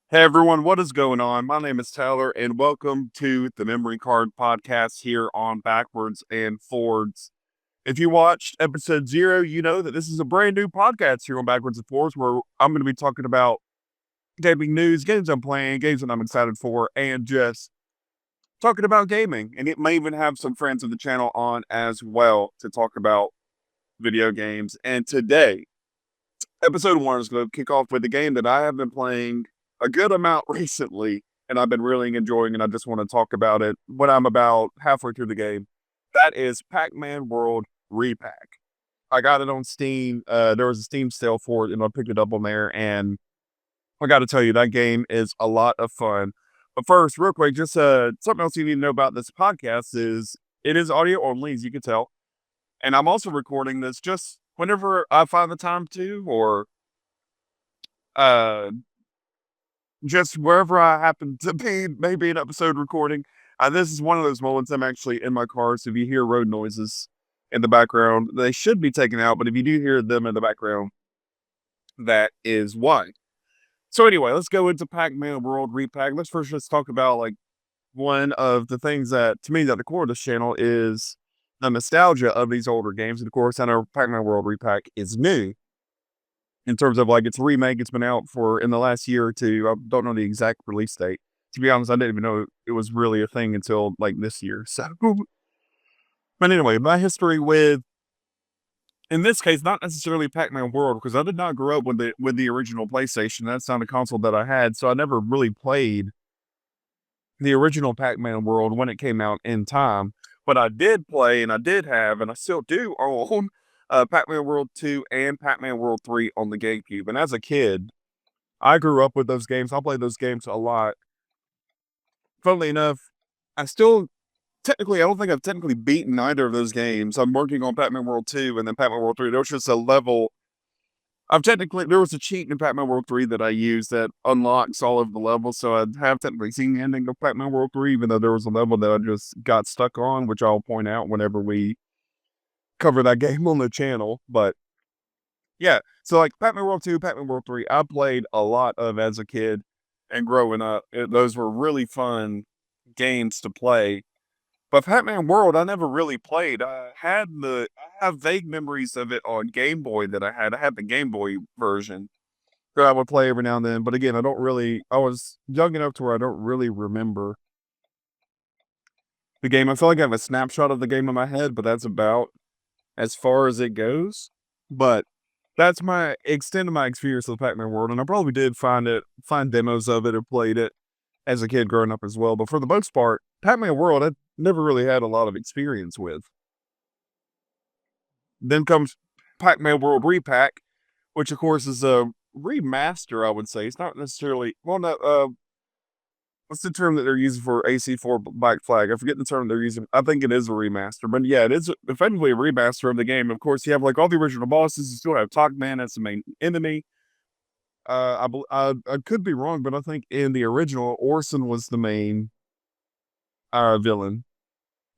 Hey everyone, what is going on? My name is Tyler, and welcome to the Memory Card Podcast here on Backwards and Forwards. If you watched episode 0, you know that this is a brand new podcast here on Backwards and Forwards where I'm going to be talking about gaming news, games I'm playing, games that I'm excited for, and just talking about gaming. And it may even have some friends of the channel on as well to talk about video games. And today, episode 1 is going to kick off with a game that I have been playing a good amount recently, and I've been really enjoying, and I just want to talk about it when I'm about halfway through the game. That is Pac-Man World Re-Pac. I got it on Steam. There was a Steam sale for it, and I picked it up on there, and I got to tell you, that game is a lot of fun. But first, real quick, just something else you need to know about this podcast is it is audio only, as you can tell, and I'm also recording this just whenever I find the time to, or uh just wherever I happen to be, maybe an episode recording. This is one of those moments I'm actually in my car, so if you hear road noises in the background, they should be taken out, but if you do hear them in the background, that is why. So anyway, let's go into Pac-Man World Re-Pac. Let's first just talk about like one of the things that to me that the core of this channel is the nostalgia of these older games. And of course, I know Pac-Man World Re-Pac is new in terms of like its remake. It's been out for in the last year or two. I don't know the exact release date. To be honest, I didn't even know it was really a thing until like this year. So, but anyway, my history with, in this case, not necessarily Pac-Man World, because I did not grow up with the original PlayStation. That's not a console that I had, so I never really played the original Pac-Man World when it came out in time. But I did play, and I did have, and I still do own Pac-Man World 2 and Pac-Man World 3 on the GameCube. And as a kid, I grew up with those games. I played those games a lot. Funnily enough, I still technically, I don't think I've technically beaten either of those games. I'm working on Pac-Man World 2 and then Pac-Man World 3. There was just a level. There was a cheat in Pac-Man World 3 that I used that unlocks all of the levels. So I have technically seen the ending of Pac-Man World 3, even though there was a level that I just got stuck on, which I'll point out whenever we cover that game on the channel. But yeah, so like Pac-Man World 2, Pac-Man World 3, I played a lot of as a kid and growing up. Those were really fun games to play. But Pac-Man World, I never really played. I have vague memories of it on Game Boy that I had. I had the Game Boy version that I would play every now and then. But again, I was young enough to where I don't really remember the game. I feel like I have a snapshot of the game in my head, but that's about as far as it goes. But that's my extent of my experience with Pac-Man World, and I probably did find demos of it or played it as a kid growing up as well. But for the most part, Pac-Man World, I never really had a lot of experience with. Then comes Pac-Man World Re-Pac, which of course is a remaster, I would say. It's not necessarily, well, no, what's the term that they're using for AC4 Black Flag? I forget the term they're using. I think it is a remaster, but yeah, it is effectively a remaster of the game. Of course, you have like all the original bosses. You still have Pac-Man as the main enemy. I could be wrong, but I think in the original, Orson was the main villain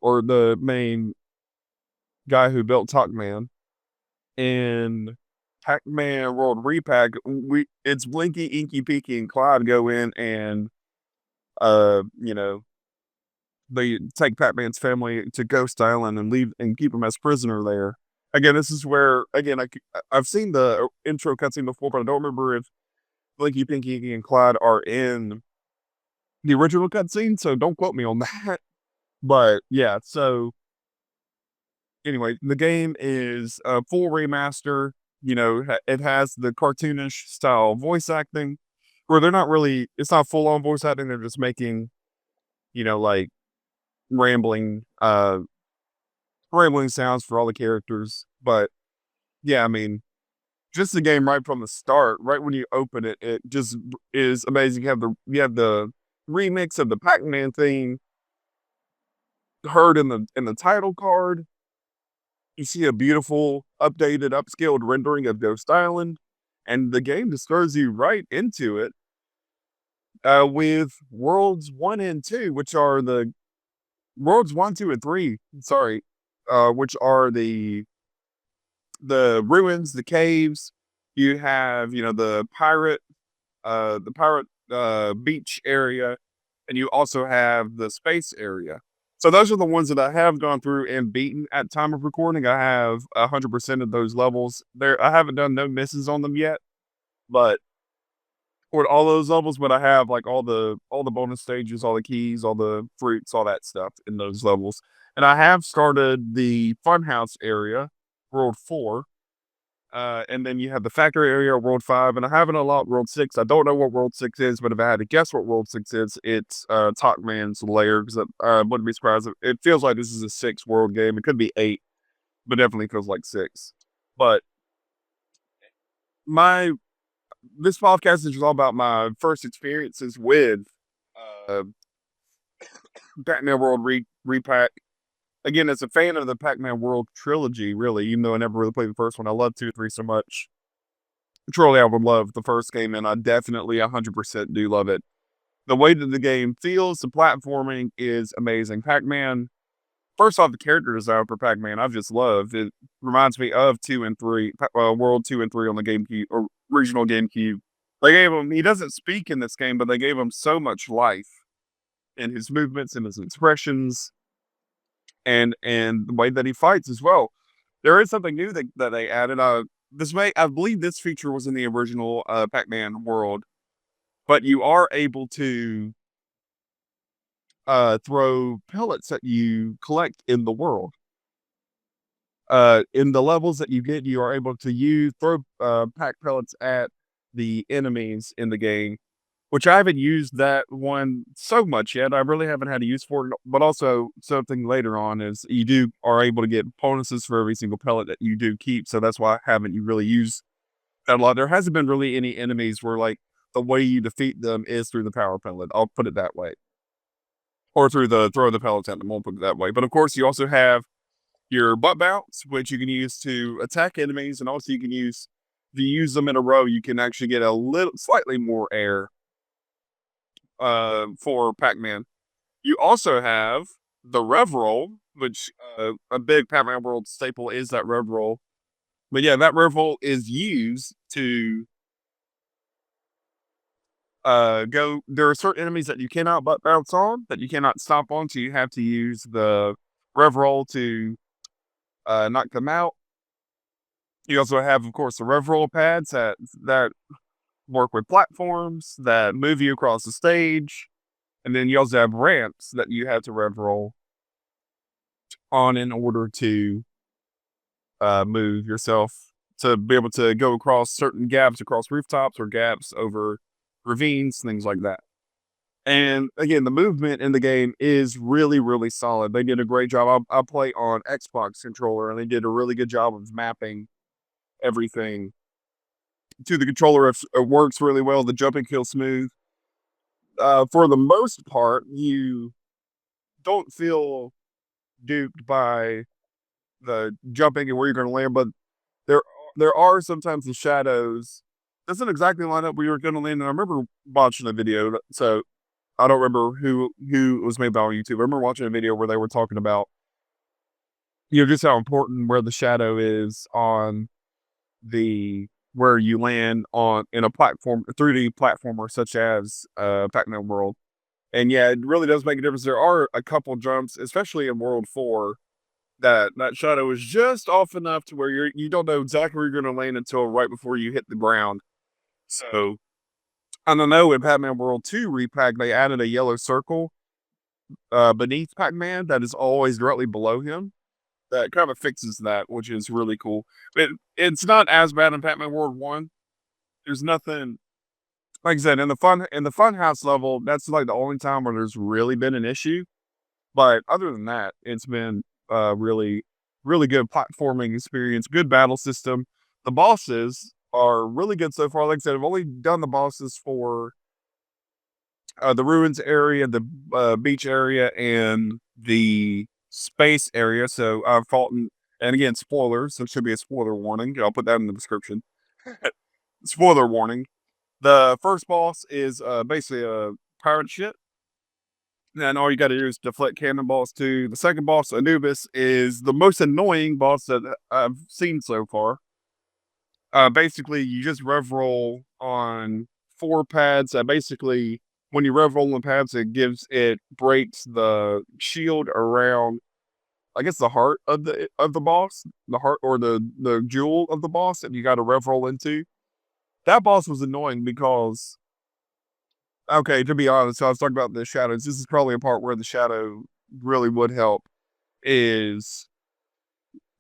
or the main guy who built Pac-Man. In Pac-Man World Re-Pac, it's Blinky, Inky, Pinky, and Clyde go in and they take Pac-Man's family to Ghost Island and leave and keep him as prisoner there. Again, this is where I've seen the intro cutscene before, but I don't remember if Blinky, Pinky, Inky, and Clyde are in the original cutscene, so don't quote me on that. But yeah, so anyway, the game is a full remaster. It has the cartoonish style voice acting, where they're not really, it's not full on voice acting. They're just making, like rambling, rambling sounds for all the characters. But yeah, I mean, just the game right from the start, right when you open it, it just is amazing. You have the remix of the Pac-Man theme heard in the title card. You see a beautiful, updated, upscaled rendering of Ghost Island, and the game just throws you right into it with Worlds 1 and 2, which are the Worlds 1, 2, and 3, sorry, which are the ruins, the caves. You have, the pirate beach area, and you also have the space area. So those are the ones that I have gone through and beaten at time of recording. I have 100% of those levels. There, I haven't done no misses on them yet, but for all those levels, but I have like all the bonus stages, all the keys, all the fruits, all that stuff in those levels. And I have started the funhouse area, World 4, and then you have the factory area, World 5, and I haven't unlocked World 6. I don't know what World 6 is, but if I had to guess what World 6 is, it's Pac-Man's lair, because I wouldn't be surprised. It feels like this is a 6 world game. It could be 8, but definitely feels like 6. But my this podcast is all about my first experiences with uh, Pac-Man World Re-Pac. Again, as a fan of the Pac-Man World trilogy, really, even though I never really played the first one, I love 2, 3 so much. Truly, I would love the first game, and I definitely 100% do love it. The way that the game feels, the platforming is amazing. Pac-Man, first off, the character design for Pac-Man, I've just loved. It reminds me of 2 and 3, World 2 and 3 on the GameCube, or original GameCube. They gave him, he doesn't speak in this game, but they gave him so much life in his movements and his expressions and the way that he fights as well. There is something new that they added. I believe this feature was in the original Pac-Man World, but you are able to throw pellets that you collect in the world. In the levels that you get, you are able to throw pack pellets at the enemies in the game, which I haven't used that one so much yet. I really haven't had a use for it. But also something later on is you are able to get bonuses for every single pellet that you do keep. So that's why I haven't really used that a lot. There hasn't been really any enemies where like the way you defeat them is through the power pellet. I'll put it that way. Or through the throw the pellets at them. I'll put it that way. But of course, you also have your butt bounce, which you can use to attack enemies, and also you can use if you use them in a row, you can actually get a little slightly more air for Pac-Man. You also have the Rev Roll, which a big Pac-Man World staple is that Rev Roll. But yeah, that Rev Roll is used to go. There are certain enemies that you cannot butt bounce on, that you cannot stomp on, so you have to use the Rev Roll to knock them out. You also have, of course, the Rev Roll pads that work with platforms that move you across the stage. And then you also have ramps that you have to rev roll on in order to move yourself to be able to go across certain gaps across rooftops or gaps over ravines, things like that. And again, the movement in the game is really, really solid. They did a great job. I play on Xbox controller, and they did a really good job of mapping everything to the controller. It works really well. The jumping feels smooth. For the most part, you don't feel duped by the jumping and where you're going to land, but there there are sometimes the shadows doesn't exactly line up where you're going to land. And I remember watching a video, so I don't remember who it was made by on YouTube. I remember watching a video where they were talking about just how important where the shadow is on the where you land on in a platform 3D platformer such as Pac-Man World. And yeah, it really does make a difference. There are a couple jumps, especially in World 4, that shadow is just off enough to where you don't know exactly where you're going to land until right before you hit the ground. So I don't know. In Pac-Man World 2 Re-Pac, they added a yellow circle beneath Pac-Man that is always directly below him. That kind of fixes that, which is really cool. But it's not as bad in Pac-Man World 1. There's nothing like I said in the fun house level. That's like the only time where there's really been an issue. But other than that, it's been really, really good platforming experience, good battle system. The bosses are really good so far. Like I said, I've only done the bosses for the ruins area, the beach area, and the space area. So I've fought, and again, spoilers. So it should be a spoiler warning. I'll put that in the description. Spoiler warning. The first boss is basically a pirate ship. And all you got to do is deflect cannonballs to the second boss. Anubis is the most annoying boss that I've seen so far. Basically, you just rev roll on four pads that basically, when you rev roll the pads, it breaks the shield around, I guess, the heart of the boss, the heart or the jewel of the boss that you got to rev roll into. That boss was annoying because, okay, to be honest, I was talking about the shadows. This is probably a part where the shadow really would help. Is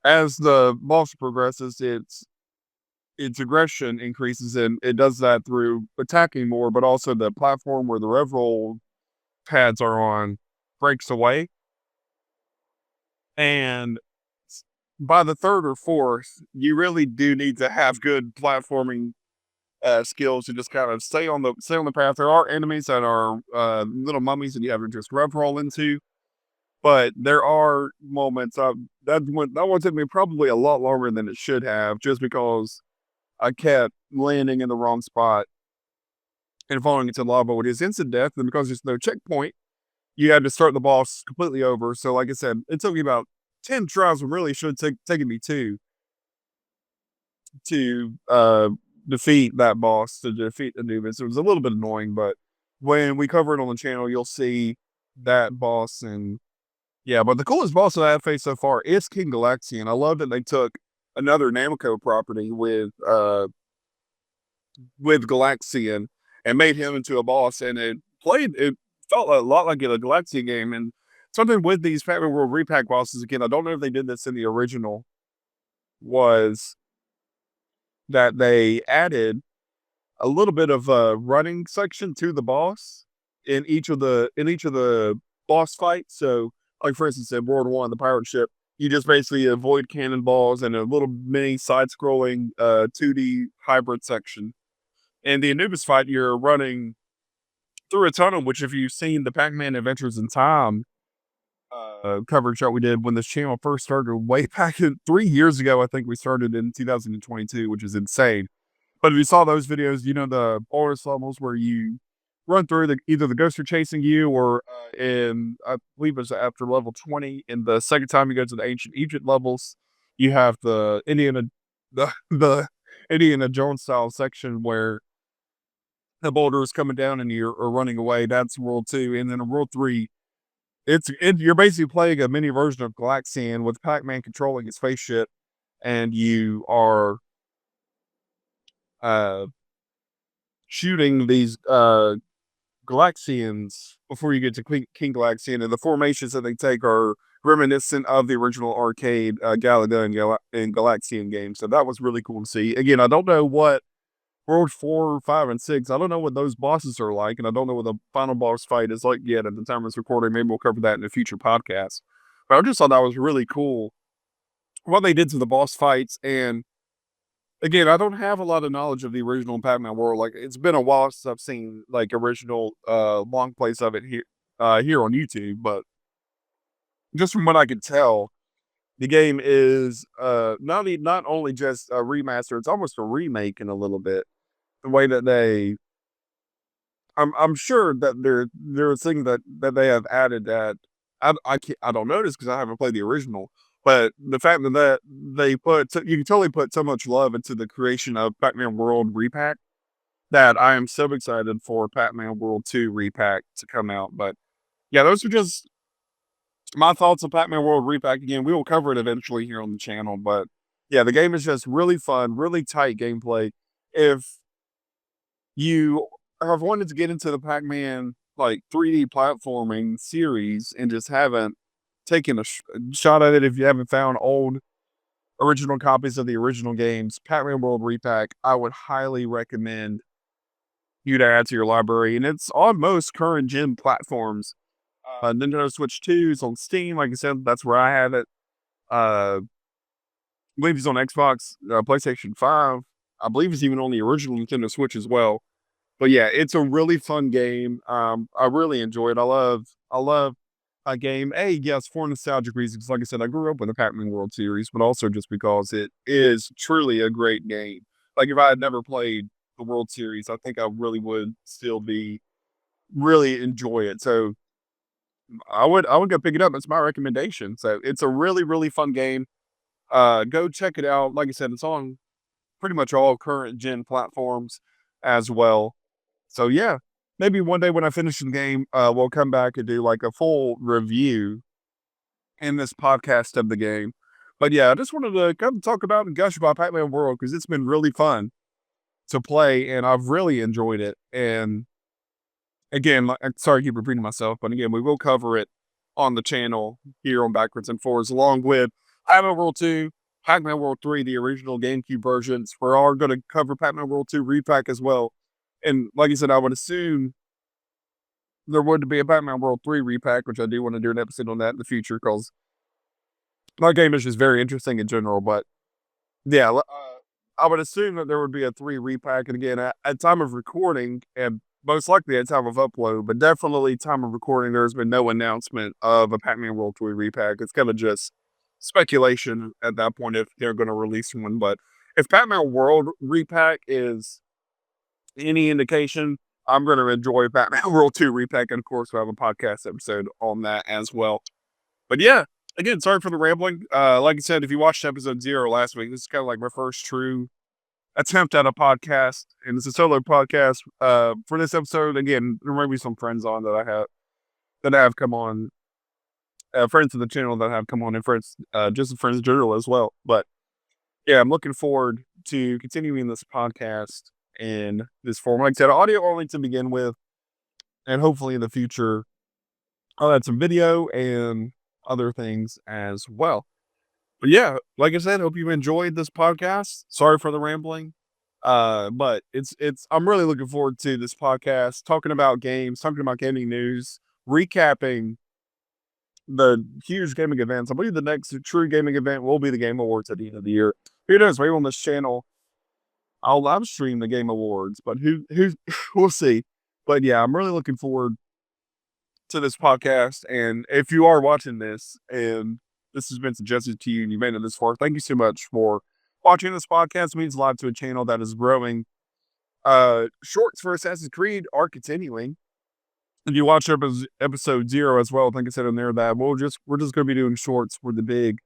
as the boss progresses, its aggression increases, and it does that through attacking more, but also the platform where the rev roll pads are on breaks away. And by the third or fourth, you really do need to have good platforming skills to just kind of stay on the path. There are enemies that are little mummies that you have to just rev roll into, but there are moments that one took me probably a lot longer than it should have, just because I kept landing in the wrong spot and falling into lava, which is instant death. And because there's no checkpoint, you had to start the boss completely over. So, like I said, it took me about 10 tries, when really should have taken me two to defeat that boss, to defeat Anubis. It was a little bit annoying, but when we cover it on the channel, you'll see that boss. And yeah, but the coolest boss that I've faced so far is King Galaxian. I love that they took another Namco property with Galaxian and made him into a boss, and it felt a lot like a Galaxian game. And something with these Pac-Man World Re-Pac bosses, again, I don't know if they did this in the original, was that they added a little bit of a running section to the boss in each of the boss fights. So, like for instance, in World 1, the pirate ship, you just basically avoid cannonballs and a little mini side-scrolling 2D hybrid section. In the Anubis fight, you're running through a tunnel, which, if you've seen the Pac-Man Adventures in Time coverage that we did when this channel first started way back in 3 years ago, I think we started in 2022, which is insane. But if you saw those videos, you know the bonus levels where you run through either the ghosts are chasing you, or in, I believe it's after level 20, and the second time you go to the ancient Egypt levels, you have the Indiana Jones style section where the boulder is coming down and you're running away. That's World 2. And then in World 3, you're basically playing a mini version of Galaxian with Pac-Man controlling his spaceship, and you are uh, shooting these Galaxians before you get to King Galaxian, and the formations that they take are reminiscent of the original arcade Galaga and Galaxian games. So that was really cool to see. Again, I don't know what World 4, 5, and 6, I don't know what those bosses are like, and I don't know what the final boss fight is like yet at the time of this recording. Maybe we'll cover that in a future podcast. But I just thought that was really cool what they did to the boss fights. And again, I don't have a lot of knowledge of the original Pac-Man World. Like, it's been a while since I've seen like original long plays of it here on YouTube. But just from what I could tell, the game is not only just a remaster, it's almost a remake in a little bit. The way that I'm sure that there are things that they have added that I don't notice because I haven't played the original. But the fact that they you can totally put so much love into the creation of Pac-Man World Re-Pac, that I am so excited for Pac-Man World 2 Re-Pac to come out. But yeah, those are just my thoughts on Pac-Man World Re-Pac. Again, we will cover it eventually here on the channel. But yeah, the game is just really fun, really tight gameplay. If you have wanted to get into the Pac-Man like 3D platforming series and just haven't taken a shot at it, if you haven't found old original copies of the original games, Pac-Man World Re-Pac, I would highly recommend you to add to your library. And it's on most current gen platforms. Nintendo Switch 2 is on Steam. Like I said, that's where I have it. I believe it's on Xbox, PlayStation 5. I believe it's even on the original Nintendo Switch as well. But yeah, it's a really fun game. I really enjoy it. I love a game. Yes, for nostalgic reasons. Like I said, I grew up with the Pac-Man World series, but also just because it is truly a great game. Like, if I had never played the World Series, I think I really would still really enjoy it. So I would go pick it up. It's my recommendation. So it's a really, really fun game. Go check it out. Like I said, it's on pretty much all current gen platforms as well. So yeah, maybe one day when I finish the game, we'll come back and do like a full review in this podcast of the game. But yeah, I just wanted to come talk about and gush about Pac-Man World because it's been really fun to play and I've really enjoyed it. And again, sorry to keep repeating myself, but again, we will cover it on the channel here on Backwards and Forwards, along with Pac-Man World 2, Pac-Man World 3, the original GameCube versions. We're all going to cover Pac-Man World 2 Re-Pac as well. And like I said, I would assume there would be a Pac-Man World 3 Re-Pac, which I do want to do an episode on that in the future because that game is just very interesting in general. But yeah, I would assume that there would be a 3 Re-Pac. And again, at time of recording, and most likely at time of upload, but definitely time of recording, there's been no announcement of a Pac-Man World 3 Re-Pac. It's kind of just speculation at that point if they're going to release one. But if Pac-Man World Re-Pac is any indication, I'm going to enjoy Pac-Man World 2 Re-Pac. And of course, we'll have a podcast episode on that as well. But yeah, again, sorry for the rambling. Like I said, if you watched episode 0 last week, this is kind of like my first true attempt at a podcast, and it's a solo podcast. For this episode, again, there might be some friends on that have come on, friends of the channel that have come on, and friends, just friends in general as well. But yeah, I'm looking forward to continuing this podcast in this form. Like I said, audio only to begin with, and hopefully in the future, I'll add some video and other things as well. But yeah, like I said, hope you enjoyed this podcast. Sorry for the rambling. But I'm really looking forward to this podcast, talking about games, talking about gaming news, recapping the huge gaming events. I believe the next true gaming event will be the Game Awards at the end of the year. Who knows? Maybe on this channel, I'll live stream the Game Awards, but who we'll see. But yeah, I'm really looking forward to this podcast. And if you are watching this and this has been suggested to you and you made it this far, thank you so much for watching this podcast. It means a lot to a channel that is growing. Shorts for Assassin's Creed are continuing. If you watch episode 0 as well, I think I said in there that we're just going to be doing shorts for the big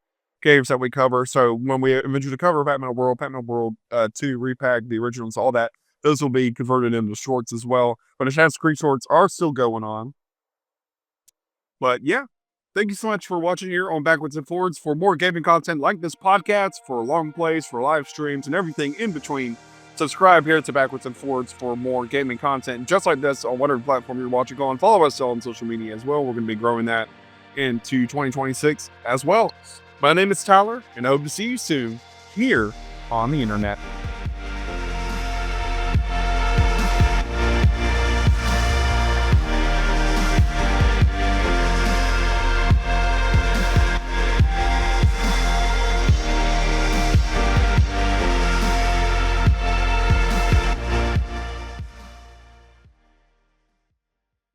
games that we cover. So when we eventually cover Pac-Man World 2, Re-Pac, the originals, all that, those will be converted into shorts as well. But Assassin's Creed shorts are still going on. But yeah, thank you so much for watching here on Backwards and Forwards. For more gaming content like this podcast, for long plays, for live streams, and everything in between, subscribe here to Backwards and Forwards for more gaming content just like this on whatever platform you're watching on. Follow us on social media as well. We're going to be growing that into 2026 as well. My name is Tyler, and I hope to see you soon here on the internet.